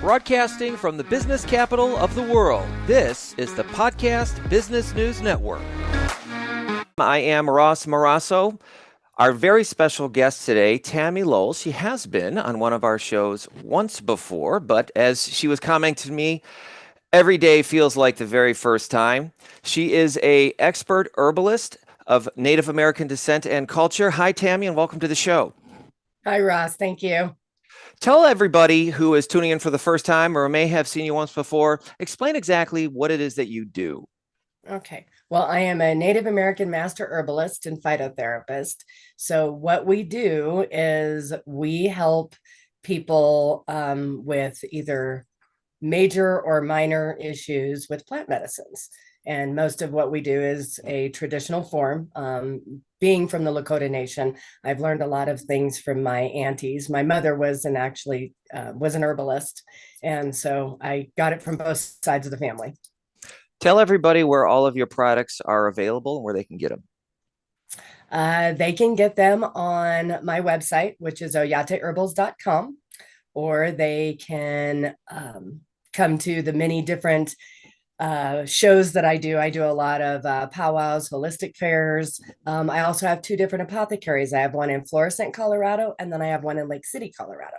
Broadcasting from the business capital of the world, this is the Podcast Business News Network. I am Ross Marasso. Our very special guest today, Tammie Lowell. She has been on one of our shows once before, but as she was commenting to me, every day feels like the very first time. She is an expert herbalist of Native American descent and culture. Hi, Tammie, and welcome to the show. Hi, Ross. Thank you. Tell everybody who is tuning in for the first time or may have seen you once before, explain exactly what it is that you do. Okay. Well, I am a Native American master herbalist and phytotherapist. So what we do is we help people with either major or minor issues with plant medicines. And most of what we do is a traditional form. Being from the Lakota Nation, I've learned a lot of things from my aunties. My mother was an herbalist, and so I got it from both sides of the family. Tell everybody where all of your products are available and where they can get them. They can get them on my website, which is oyateherbals.com, or they can come to the many different shows that I do. I do a lot of powwows, holistic fairs. I also have two different apothecaries. I have one in Florissant, Colorado, and then I have one in Lake City, Colorado.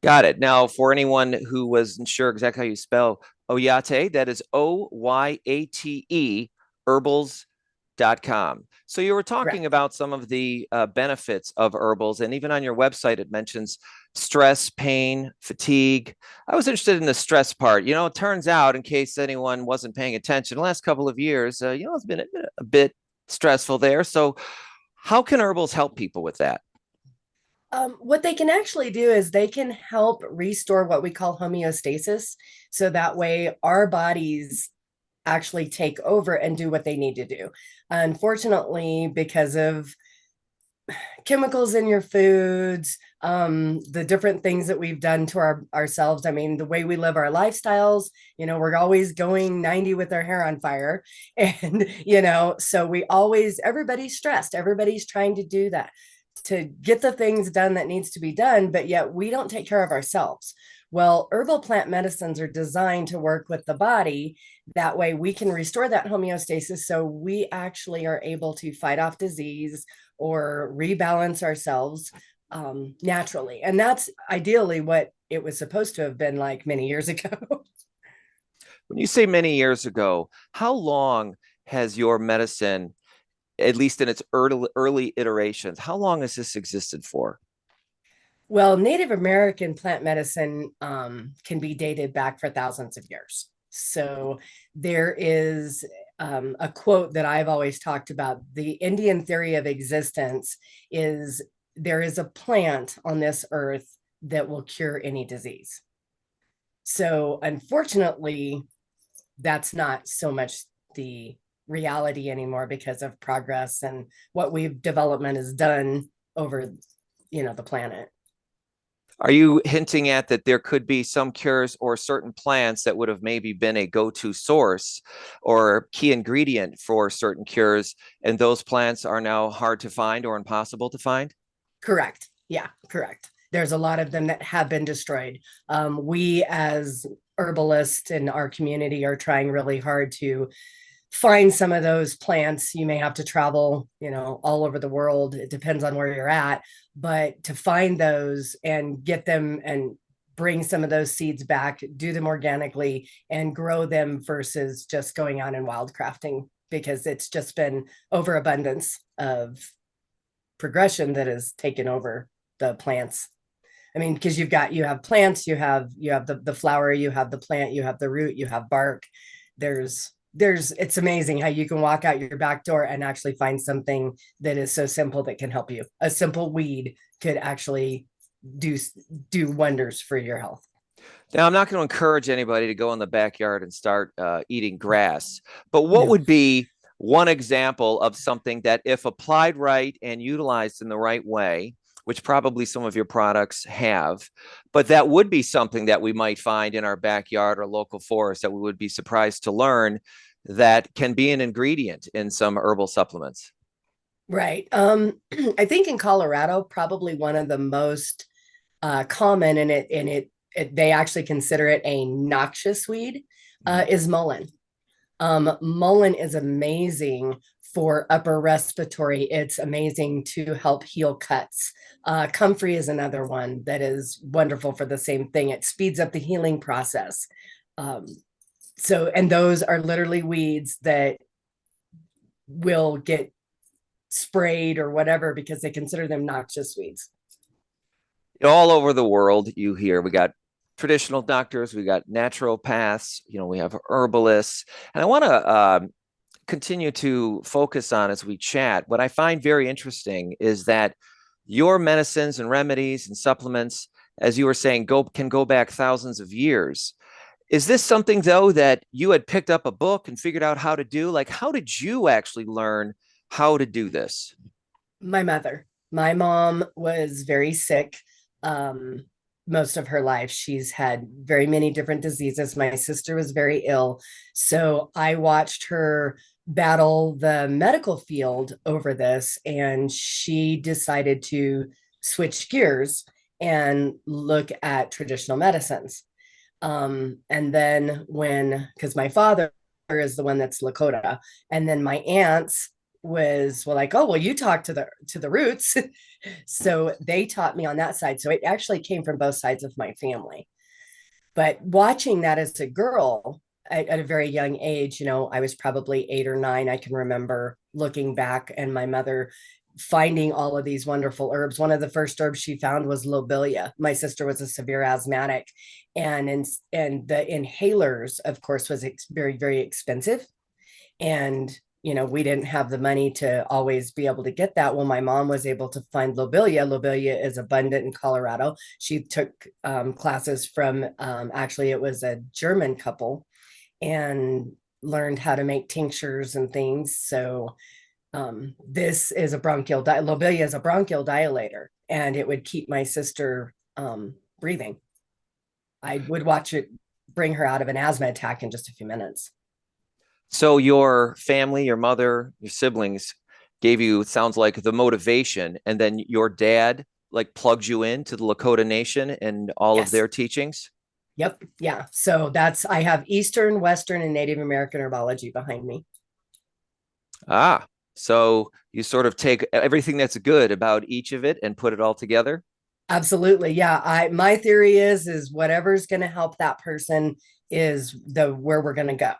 Got it. Now, for anyone who wasn't sure exactly how you spell Oyate, that is Oyate, herbals.com. So you were talking about some of the benefits of herbals, and even on your website, it mentions stress, pain, fatigue. I was interested in the stress part. You know, it turns out, in case anyone wasn't paying attention, the last couple of years, it's been a bit stressful there. So how can herbals help people with that? What they can actually do is they can help restore what we call homeostasis. So that way our bodies actually take over and do what they need to do. Unfortunately, because of chemicals in your foods, the different things that we've done to ourselves. I mean, the way we live our lifestyles, we're always going 90 with our hair on fire. And, so everybody's stressed. Everybody's trying to do that, to get the things done that needs to be done, but yet we don't take care of ourselves. Well, herbal plant medicines are designed to work with the body. That way we can restore that homeostasis. So we actually are able to fight off disease or rebalance ourselves naturally. And that's ideally what it was supposed to have been like many years ago. When you say many years ago, how long has your medicine, at least in its early iterations, how long has this existed for? Well, Native American plant medicine can be dated back for thousands of years. So there is a quote that I've always talked about. The Indian theory of existence is there is a plant on this earth that will cure any disease. So unfortunately, that's not so much the reality anymore because of progress and what development has done over, the planet. Are you hinting at that there could be some cures or certain plants that would have maybe been a go-to source or key ingredient for certain cures, and those plants are now hard to find or impossible to find? Correct. Yeah, correct. There's a lot of them that have been destroyed. We as herbalists in our community are trying really hard to find some of those plants. You may have to travel, all over the world. It depends on where you're at, but to find those and get them and bring some of those seeds back, do them organically and grow them versus just going out and wildcrafting, because it's just been overabundance of progression that has taken over the plants. I mean, because you have plants, you have the flower, you have the plant, you have the root, you have bark. It's amazing how you can walk out your back door and actually find something that is so simple that can help you. A simple weed could actually do wonders for your health. Now, I'm not going to encourage anybody to go in the backyard and start eating grass, but what would be one example of something that, if applied right and utilized in the right way, which probably some of your products have, but that would be something that we might find in our backyard or local forest that we would be surprised to learn that can be an ingredient in some herbal supplements? Right. I think in Colorado, probably one of the most common, and it they actually consider it a noxious weed, Mhm. is mullein. Mullein is amazing for upper respiratory. It's amazing to help heal cuts. Comfrey is another one that is wonderful for the same thing. It speeds up the healing process. Um, and those are literally weeds that will get sprayed or whatever because they consider them noxious weeds. All over the world, you hear we got traditional doctors, we got naturopaths, we have herbalists, and I want to continue to focus on as we chat. What I find very interesting is that your medicines and remedies and supplements, as you were saying, can go back thousands of years. Is this something though that you had picked up a book and figured out how to do? Like, how did you actually learn how to do this? My mother, my mom was very sick. Um, Most of her life, she's had very many different diseases. My sister was very ill. So I watched her battle the medical field over this, and she decided to switch gears and look at traditional medicines. And then because my father is the one that's Lakota, and then my aunts was well like, oh well, you talk to the roots. So they taught me on that side, so it actually came from both sides of my family. But watching that as a girl at a very young age, I was probably 8 or 9. I can remember looking back and my mother finding all of these wonderful herbs. One of the first herbs she found was lobelia. My sister was a severe asthmatic, and the inhalers, of course, was very, very expensive. And we didn't have the money to always be able to get that. Well, my mom was able to find lobelia. Lobelia is abundant in Colorado. She took classes from, actually, it was a German couple, and learned how to make tinctures and things. So this is a lobelia is a bronchial dilator, and it would keep my sister breathing. I would watch it bring her out of an asthma attack in just a few minutes. So your family, your mother, your siblings gave you, it sounds like, the motivation, and then your dad like plugged you into the Lakota Nation and all of Yes. their teachings. Yep. Yeah. So I have Eastern, Western, and Native American herbology behind me. Ah, so you sort of take everything that's good about each of it and put it all together. Absolutely. Yeah. My theory is whatever's going to help that person is the where we're going to go.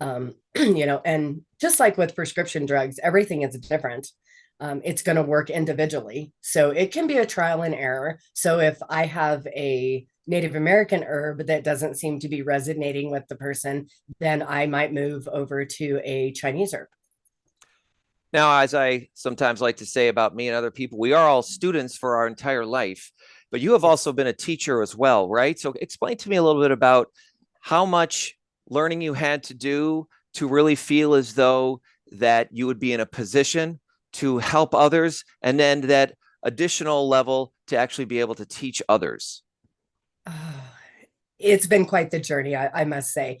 And just like with prescription drugs, everything is different. It's going to work individually. So it can be a trial and error. So if I have a Native American herb that doesn't seem to be resonating with the person, then I might move over to a Chinese herb. Now, as I sometimes like to say about me and other people, we are all students for our entire life, but you have Yes. also been a teacher as well, right? So explain to me a little bit about how much learning you had to do to really feel as though that you would be in a position to help others, and then that additional level to actually be able to teach others. Oh, it's been quite the journey, I must say.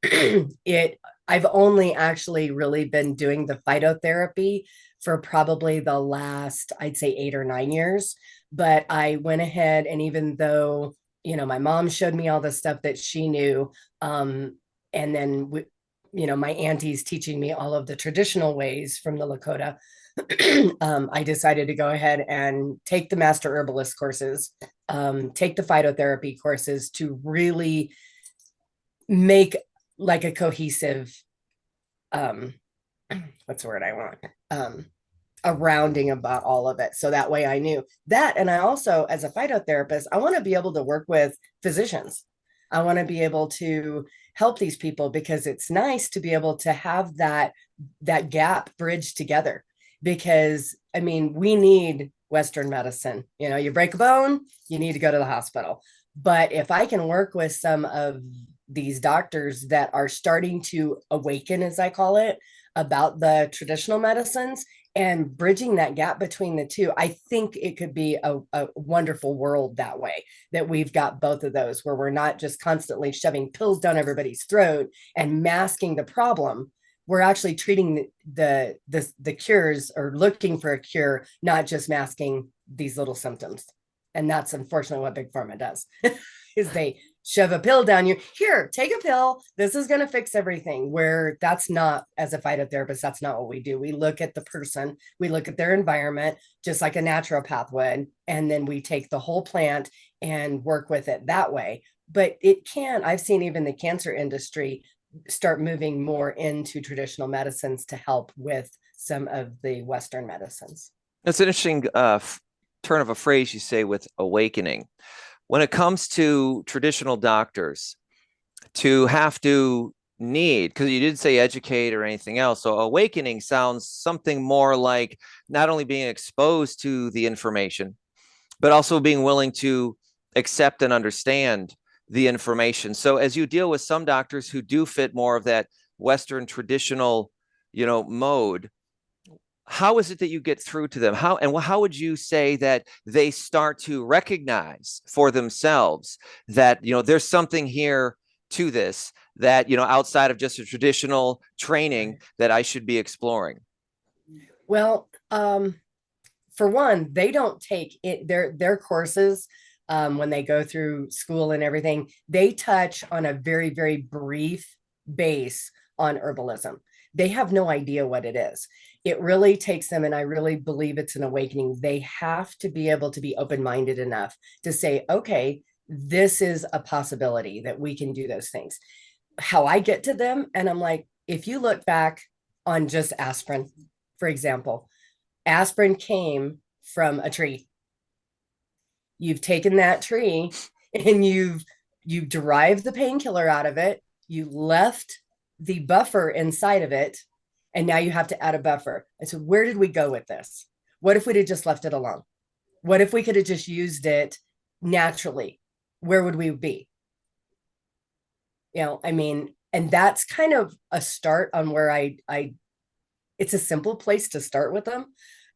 It I've only actually really been doing the phytotherapy for probably the last, I'd say, 8 or 9 years. But I went ahead, and even though my mom showed me all the stuff that she knew, and then my auntie's teaching me all of the traditional ways from the Lakota. I decided to go ahead and take the master herbalist courses, take the phytotherapy courses to really make like a cohesive, um, what's the word I want? A rounding about all of it. So that way I knew that. And I also, as a phytotherapist, I want to be able to work with physicians. I want to be able to help these people because it's nice to be able to have that gap bridged together. Because I mean, we need Western medicine. You break a bone, you need to go to the hospital. But if I can work with some of these doctors that are starting to awaken, as I call it, about the traditional medicines and bridging that gap between the two, I think it could be a wonderful world that way, that we've got both of those where we're not just constantly shoving pills down everybody's throat and masking the problem. We're actually treating the cures or looking for a cure, not just masking these little symptoms. And that's unfortunately what big pharma does is they shove a pill down you. Here, take a pill. This is going to fix everything. Where that's not, as a phytotherapist, that's not what we do. We look at the person, we look at their environment, just like a naturopath would, and then we take the whole plant and work with it that way. But I've seen even the cancer industry start moving more into traditional medicines to help with some of the Western medicines. That's an interesting turn of a phrase you say with awakening. When it comes to traditional doctors, to have to need, because you didn't say educate or anything else. So awakening sounds something more like not only being exposed to the information, but also being willing to accept and understand the information. So as you deal with some doctors who do fit more of that Western traditional, mode, how is it that you get through to them? How would you say that they start to recognize for themselves that, there's something here to this that, outside of just a traditional training that I should be exploring? Well, for one, they don't take it, their courses when they go through school and everything. They touch on a very, very brief base on herbalism. They have no idea what it is. It really takes them, and I really believe it's an awakening. They have to be able to be open-minded enough to say, okay, this is a possibility that we can do those things. How I get to them, and I'm like, if you look back on just aspirin, for example, aspirin came from a tree. You've taken that tree and you've derived the painkiller out of it. You left the buffer inside of it, and now you have to add a buffer. And so where did we go with this? What if we'd have just left it alone? What if we could have just used it naturally? Where would we be? And that's kind of a start on where it's a simple place to start with them,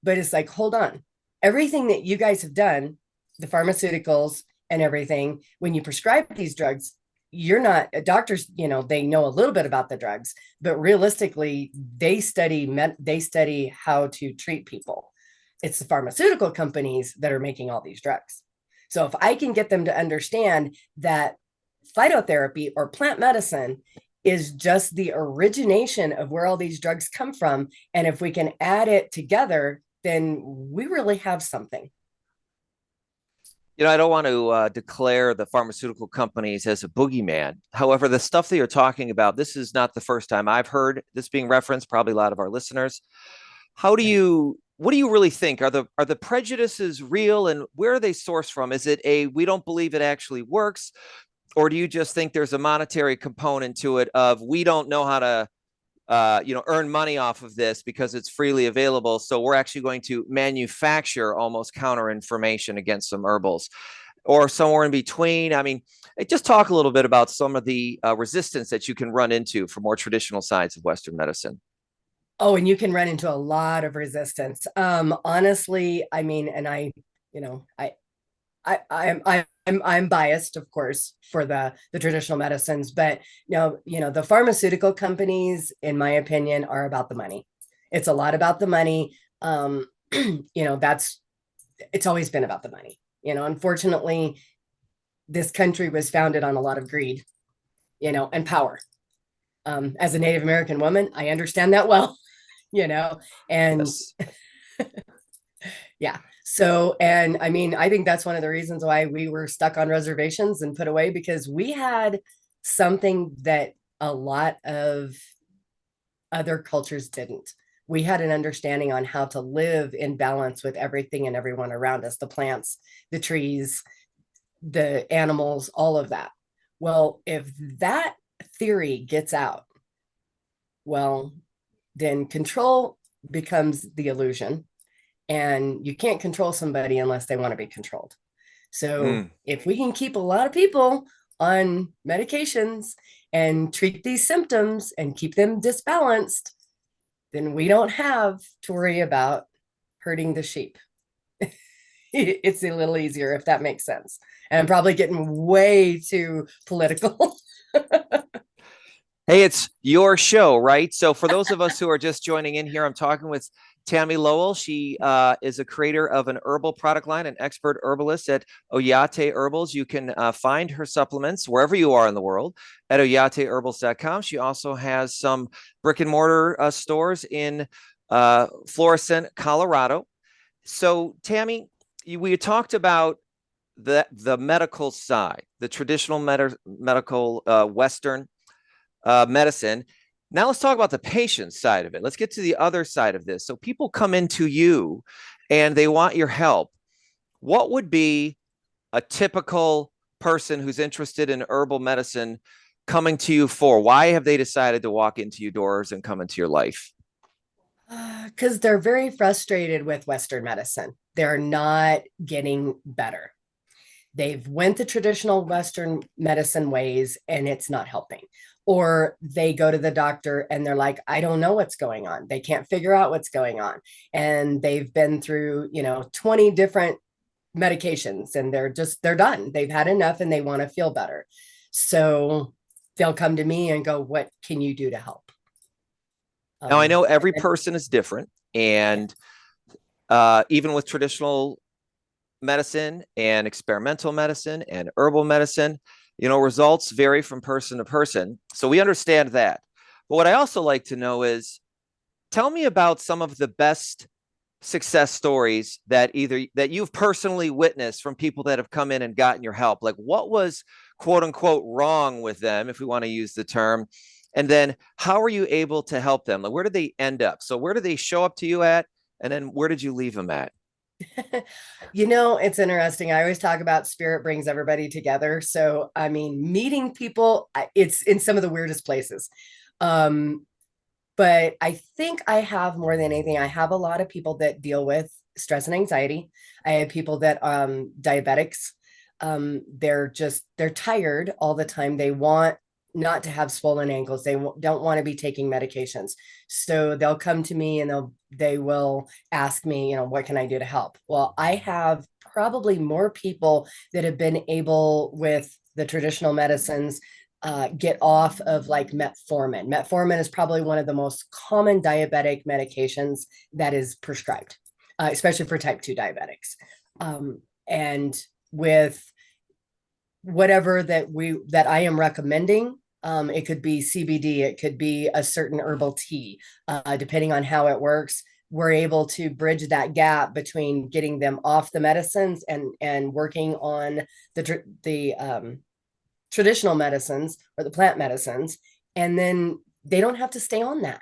but it's like, hold on, everything that you guys have done, the pharmaceuticals and everything, when you prescribe these drugs, you're not doctors, they know a little bit about the drugs, but realistically, they study how to treat people. It's the pharmaceutical companies that are making all these drugs. So if I can get them to understand that phytotherapy or plant medicine is just the origination of where all these drugs come from, and if we can add it together, then we really have something. I don't want to declare the pharmaceutical companies as a boogeyman. However, the stuff that you're talking about, this is not the first time I've heard this being referenced, probably a lot of our listeners. What do you really think? Are the prejudices real, and where are they sourced from? Is it we don't believe it actually works? Or do you just think there's a monetary component to it of we don't know how to earn money off of this because it's freely available. So we're actually going to manufacture almost counter information against some herbals, or somewhere in between? I mean, just talk a little bit about some of the resistance that you can run into for more traditional sides of Western medicine. Oh, and you can run into a lot of resistance. Honestly, I mean, and I'm biased, of course, for the traditional medicines, but the pharmaceutical companies, in my opinion, are about the money. It's a lot about the money. It's always been about the money. Unfortunately, this country was founded on a lot of greed, and power. As a Native American woman, I understand that well, and Yes. yeah. So, and I mean, I think that's one of the reasons why we were stuck on reservations and put away, because we had something that a lot of other cultures didn't. We had an understanding on how to live in balance with everything and everyone around us, the plants, the trees, the animals, all of that. Well, if that theory gets out, well, then control becomes the illusion. And you can't control somebody unless they want to be controlled. So if we can keep a lot of people on medications and treat these symptoms and keep them disbalanced, then we don't have to worry about hurting the sheep. It's a little easier, if that makes sense. And I'm probably getting way too political. Hey, it's your show, right? So for those of us who are just joining in here, I'm talking with Tammie Lowell. She is a creator of an herbal product line, an expert herbalist at Oyate Herbals. You can find her supplements wherever you are in the world at oyateherbals.com. She also has some brick and mortar stores in Florissant, Colorado. So, Tammie, we talked about the medical side, the traditional medical Western medicine. Now let's talk about the patient side of it. Let's get to the other side of this. So people come into you and they want your help. What would be a typical person who's interested in herbal medicine coming to you for? Why have they decided to walk into your doors and come into your life? Because they're very frustrated with Western medicine. They're not getting better. They've went the traditional Western medicine ways and it's not helping. Or they go to the doctor and they're like, I don't know what's going on. They can't figure out what's going on. And they've been through, 20 different medications and they're done. They've had enough and they want to feel better. So they'll come to me and go, what can you do to help? Now, I know every person is different. And even with traditional medicine and experimental medicine and herbal medicine, results vary from person to person. So we understand that. But what I also like to know is, tell me about some of the best success stories that you've personally witnessed from people that have come in and gotten your help. Like, what was quote unquote wrong with them, if we want to use the term? And then how are you able to help them? Like, where did they end up? So where did they show up to you at? And then where did you leave them at? It's interesting. I always talk about spirit brings everybody together. So, I mean, meeting people, it's in some of the weirdest places. Um, but I think I have more than anything, I have a lot of people that deal with stress and anxiety. I have people that diabetics. They're tired all the time. They want not to have swollen ankles. They don't want to be taking medications. So they'll come to me and they will ask me, what can I do to help? Well, I have probably more people that have been able with the traditional medicines get off of like metformin. Metformin is probably one of the most common diabetic medications that is prescribed, especially for type 2 diabetics. And with whatever that I am recommending, it could be CBD, it could be a certain herbal tea, depending on how it works. We're able to bridge that gap between getting them off the medicines and working on the traditional medicines or the plant medicines, and then they don't have to stay on that.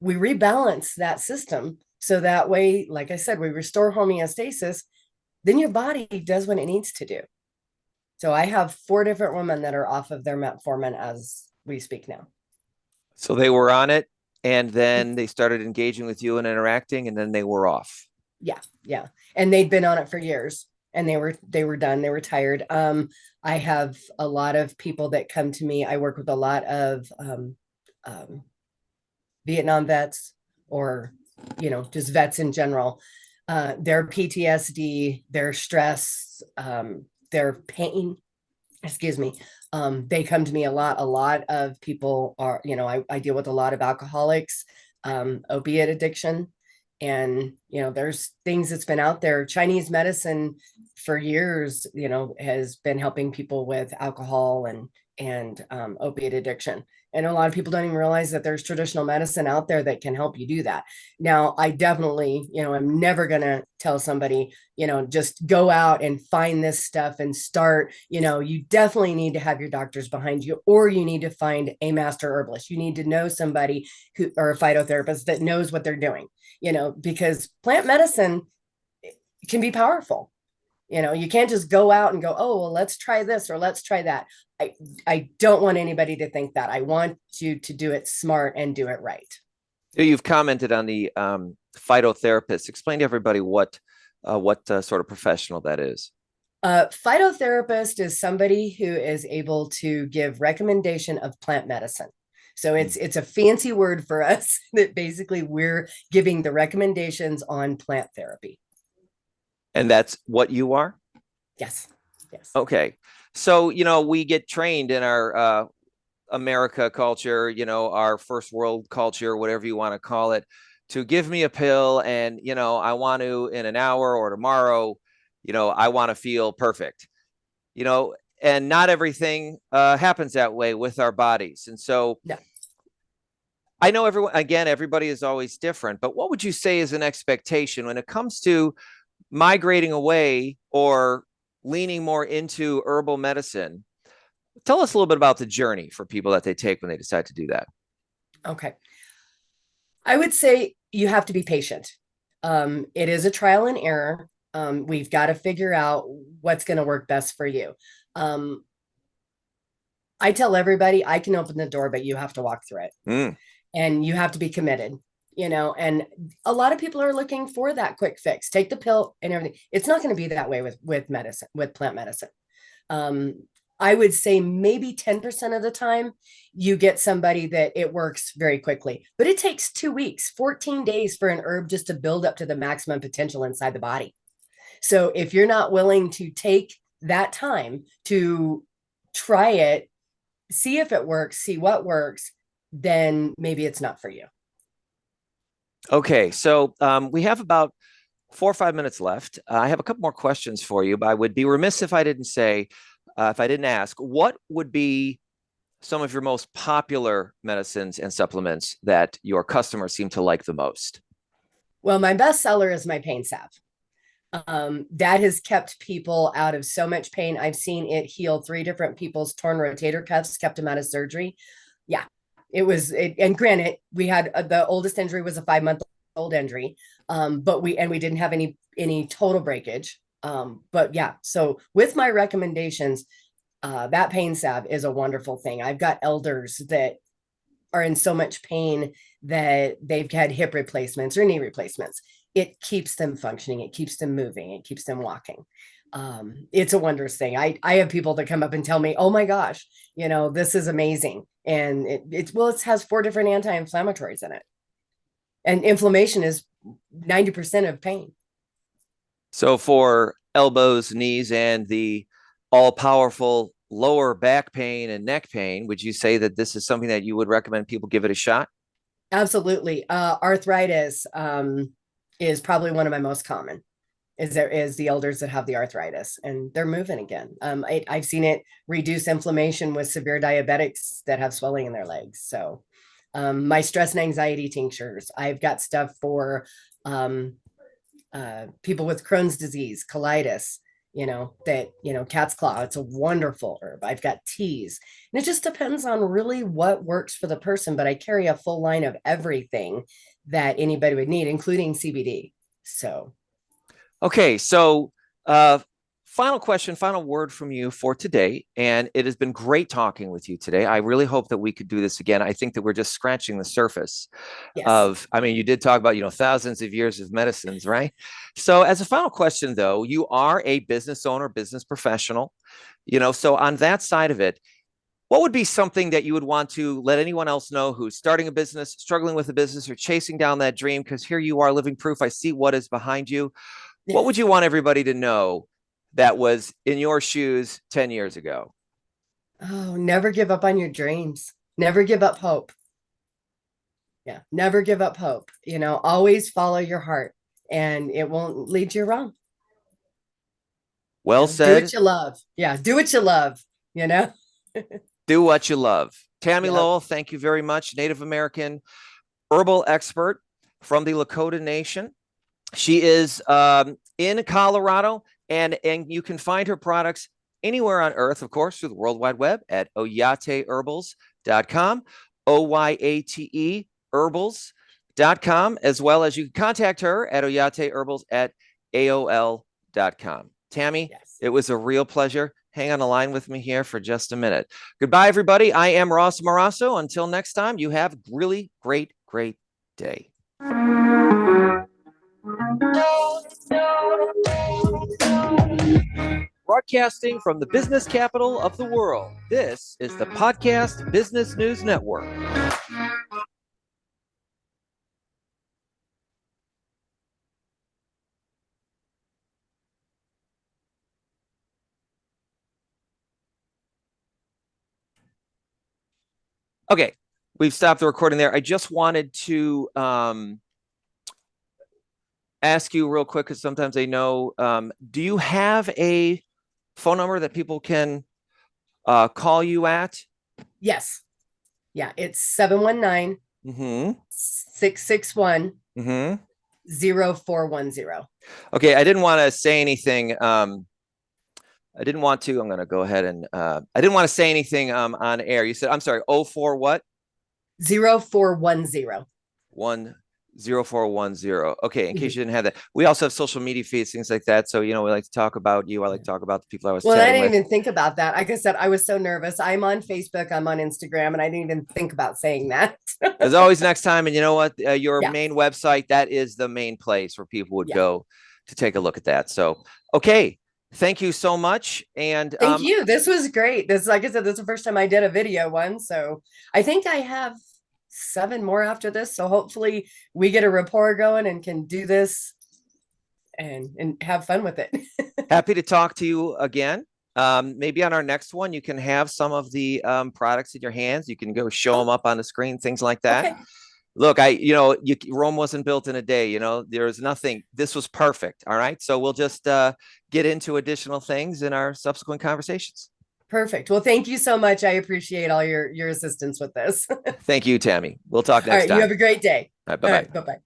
We rebalance that system so that way, like I said, we restore homeostasis, then your body does what it needs to do. So I have 4 different women that are off of their metformin as we speak now. So they were on it and then they started engaging with you and interacting, and then they were off. Yeah. And they'd been on it for years and they were done. They were tired. I have a lot of people that come to me. I work with a lot of Vietnam vets or, just vets in general. Their PTSD, their stress, their pain, excuse me. They come to me a lot. A lot of people are, I deal with a lot of alcoholics, opiate addiction. And, there's things that's been out there. Chinese medicine for years, has been helping people with alcohol and opiate addiction. And a lot of people don't even realize that there's traditional medicine out there that can help you do that. Now, I definitely, I'm never going to tell somebody, just go out and find this stuff and start. You definitely need to have your doctors behind you, or you need to find a master herbalist. You need to know somebody or a phytotherapist that knows what they're doing, because plant medicine can be powerful. You can't just go out and go, oh, well, let's try this or let's try that. I don't want anybody to think that. I want you to do it smart and do it right. You've commented on the phytotherapist. Explain to everybody what sort of professional that is. Phytotherapist is somebody who is able to give recommendation of plant medicine. So it's a fancy word for us that basically we're giving the recommendations on plant therapy. And that's what you are? Yes. Okay. So, we get trained in our America culture, our first world culture, whatever you want to call it, to give me a pill and, I want to in an hour or tomorrow, I want to feel perfect, and not everything happens that way with our bodies. And so No. I know everybody is always different, but what would you say is an expectation when it comes to migrating away or leaning more into herbal medicine? Tell us a little bit about the journey for people that they take when they decide to do that. Okay. I would say you have to be patient. It is a trial and error. We've got to figure out what's going to work best for you. Um, I tell everybody I can open the door, but you have to walk through it. Mm. And you have to be committed, and a lot of people are looking for that quick fix. Take the pill and everything. It's not going to be that way with medicine, with plant medicine. I would say maybe 10% of the time you get somebody that it works very quickly, but it takes 2 weeks, 14 days for an herb just to build up to the maximum potential inside the body. So if you're not willing to take that time to try it, see if it works, see what works, then maybe it's not for you. Okay, so we have about 4 or 5 minutes left. I have a couple more questions for you, but I would be remiss if I didn't ask, what would be some of your most popular medicines and supplements that your customers seem to like the most? Well, my best seller is my pain salve. That has kept people out of so much pain. I've seen it heal 3 different people's torn rotator cuffs, kept them out of surgery. Yeah, and granted, we had the oldest injury was a 5-month-old injury, but we didn't have any total breakage. But yeah, so with my recommendations, that pain salve is a wonderful thing. I've got elders that are in so much pain that they've had hip replacements or knee replacements. It keeps them functioning. It keeps them moving. It keeps them walking. It's a wondrous thing. I have people that come up and tell me, oh my gosh, this is amazing. And it has 4 different anti-inflammatories in it. And inflammation is 90% of pain. So for elbows, knees, and the all-powerful lower back pain and neck pain, would you say that this is something that you would recommend people give it a shot? Absolutely. Arthritis is probably one of my most common. Is the elders that have the arthritis and they're moving again. I've seen it reduce inflammation with severe diabetics that have swelling in their legs. So my stress and anxiety tinctures. I've got stuff for people with Crohn's disease, colitis, cat's claw. It's a wonderful herb. I've got teas. And it just depends on really what works for the person. But I carry a full line of everything that anybody would need, including CBD. So Okay, so final question, final word from you for today. And it has been great talking with you today. I really hope that we could do this again. I think that we're just scratching the surface yes. you did talk about, thousands of years of medicines, right? So as a final question, though, you are a business owner, business professional, so on that side of it, what would be something that you would want to let anyone else know who's starting a business, struggling with a business, or chasing down that dream? Because here you are living proof. I see what is behind you. What would you want everybody to know that was in your shoes 10 years ago? Oh, never give up on your dreams. Never give up hope. Yeah, never give up hope. Always follow your heart and it won't lead you wrong. Well Do what said. you love. Yeah, do what you love, Do what you love. Tammie Yep. Lowell, thank you very much. Native American herbal expert from the Lakota Nation. She is in Colorado, and you can find her products anywhere on earth, of course, through the World Wide Web at oyateherbals.com, OYATE herbals.com, as well as you can contact her at oyateherbals at AOL.com. Tammie, Yes. it was a real pleasure. Hang on the line with me here for just a minute. Goodbye, everybody. I am Ross Marasso. Until next time, you have a really great, great day. Broadcasting from the business capital of the world, this is the Podcast Business News Network. Okay, we've stopped the recording there. I just wanted to ask you real quick, because sometimes I know, do you have a phone number that people can call you at? Yes. Yeah, it's 719 661 0410. Okay, I didn't want to say anything. I'm going to go ahead and I didn't want to say anything on air. You said, I'm sorry, 04 what? 0410. 0410. Okay, in case you didn't have that. We also have social media feeds, things like that. So, we like to talk about you. I like to talk about the people I was chatting I didn't with. even think about that. Like I said, I was so nervous. I'm on Facebook, I'm on Instagram, and I didn't even think about saying that. There's always next time. And you know what? Your main website, that is the main place where people would go to take a look at that. So, okay. Thank you so much. And thank you. This was great. Like I said, this is the first time I did a video one. So I think I have 7 more after this. So hopefully we get a rapport going and can do this and have fun with it. Happy to talk to you again. Maybe on our next one, you can have some of the products in your hands. You can go show them up on the screen, things like that. Okay. Look, Rome wasn't built in a day. There's nothing. This was perfect. All right. So we'll just get into additional things in our subsequent conversations. Perfect. Well, thank you so much. I appreciate all your assistance with this. Thank you, Tammie. We'll talk next time. You have a great day. All right, bye-bye. All right, bye-bye.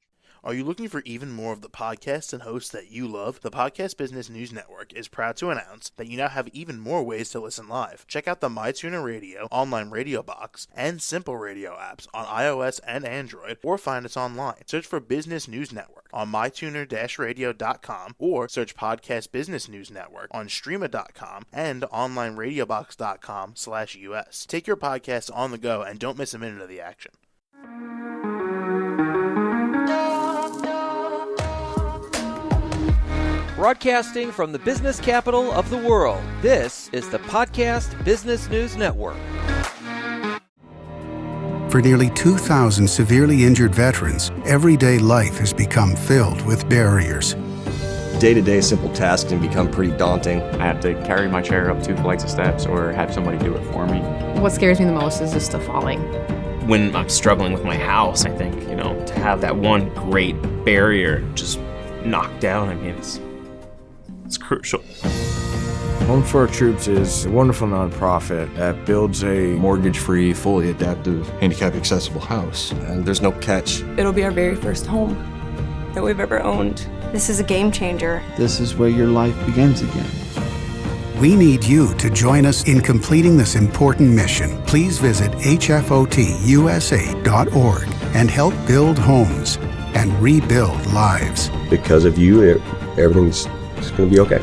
Are you looking for even more of the podcasts and hosts that you love? The Podcast Business News Network is proud to announce that you now have even more ways to listen live. Check out the MyTuner Radio, online radio box, and Simple Radio apps on iOS and Android, or find us online. Search for Business News Network on mytuner-radio.com, or search Podcast Business News Network on streama.com and onlineradiobox.com/US. Take your podcast on the go and don't miss a minute of the action. Broadcasting from the business capital of the world, this is the Podcast Business News Network. For nearly 2,000 severely injured veterans, everyday life has become filled with barriers. Day-to-day simple tasks can become pretty daunting. I have to carry my chair up 2 flights of steps or have somebody do it for me. What scares me the most is just the falling. When I'm struggling with my house, I think, to have that one great barrier just knocked down, it's crucial. Home for Our Troops is a wonderful nonprofit that builds a mortgage-free, fully adaptive, handicap-accessible house. And there's no catch. It'll be our very first home that we've ever owned. This is a game changer. This is where your life begins again. We need you to join us in completing this important mission. Please visit hfotusa.org and help build homes and rebuild lives. Because of you, everything's going to be okay.